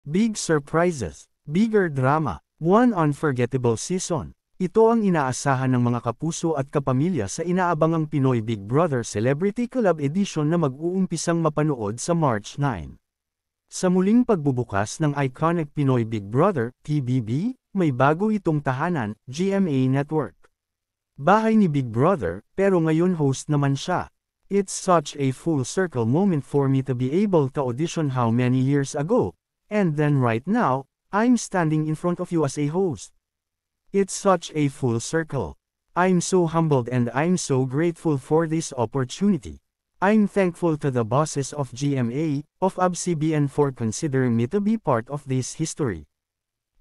Big surprises, bigger drama, one unforgettable season. Ito ang inaasahan ng mga kapuso at kapamilya sa inaabangang Pinoy Big Brother Celebrity Collab Edition na mag-uumpisang mapanood sa March 9. Sa muling pagbubukas ng iconic Pinoy Big Brother, PBB, may bago itong tahanan, GMA Network. Bahay ni Big Brother, pero ngayon host naman siya. It's such a full circle moment for me to be able to audition how many years ago, and then right now, I'm standing in front of you as a host. It's such a full circle. I'm so humbled and I'm so grateful for this opportunity. I'm thankful to the bosses of GMA, of ABS-CBN for considering me to be part of this history.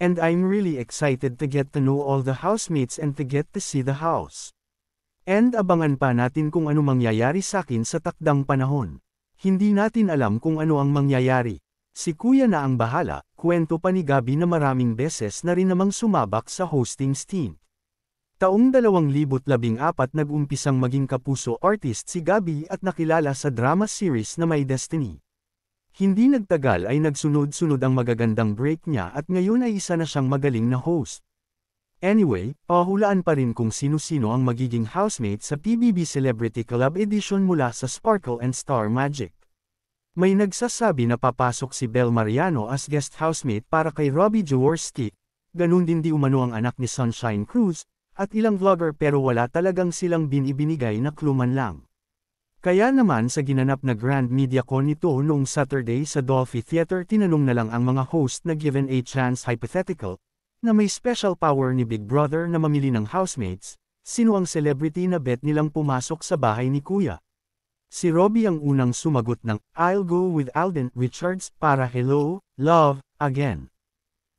And I'm really excited to get to know all the housemates and to get to see the house. And abangan pa natin kung ano mangyayari sa akin sa takdang panahon. Hindi natin alam kung ano ang mangyayari. Si Kuya na ang bahala, kwento pa ni Gabby na maraming beses na rin namang sumabak sa hosting stint. Taong 2014 nag-umpisang maging kapuso artist si Gabby at nakilala sa drama series na My Destiny. Hindi nagtagal ay nagsunod-sunod ang magagandang break niya at ngayon ay isa na siyang magaling na host. Anyway, pahulaan pa rin kung sino-sino ang magiging housemate sa PBB Celebrity Collab Edition mula sa Sparkle and Star Magic. May nagsasabi na papasok si Bel Mariano as guest housemate para kay Robbie Jaworski, ganun din di umano ang anak ni Sunshine Cruz, at ilang vlogger pero wala talagang silang binibinigay na clue man lang. Kaya naman sa ginanap na Grand Media Con nito noong Saturday sa Dolphy Theater tinanong na lang ang mga host na given a chance hypothetical, na may special power ni Big Brother na mamili ng housemates, sino ang celebrity na bet nilang pumasok sa bahay ni Kuya. Si Robbie ang unang sumagot ng, I'll go with Alden Richards para hello, love, again.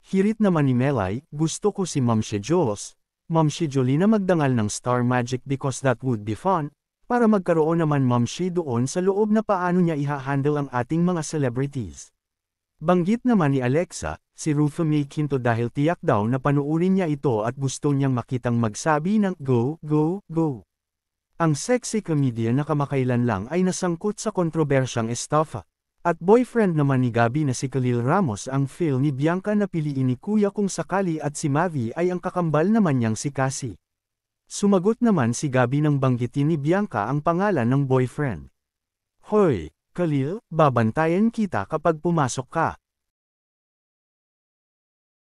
Hirit naman ni Melay, gusto ko si Ma'am Jules, Ma'am Jolie na magdangal ng Star Magic because that would be fun, para magkaroon naman Ma'am doon sa loob na paano niya iha-handle ang ating mga celebrities. Banggit naman ni Alexa, si Rutho May Quinto dahil tiyak daw na panuurin niya ito at gusto niyang makitang magsabi ng go, go, go. Ang sexy comedian na kamakailan lang ay nasangkot sa kontrobersyang estafa. At boyfriend naman ni Gabby na si Khalil Ramos ang feel ni Bianca na piliin ni Kuya kung sakali at si Mavi ay ang kakambal naman niyang si Cassie. Sumagot naman si Gabby nang banggitin ni Bianca ang pangalan ng boyfriend. Hoy, Khalil, babantayan kita kapag pumasok ka.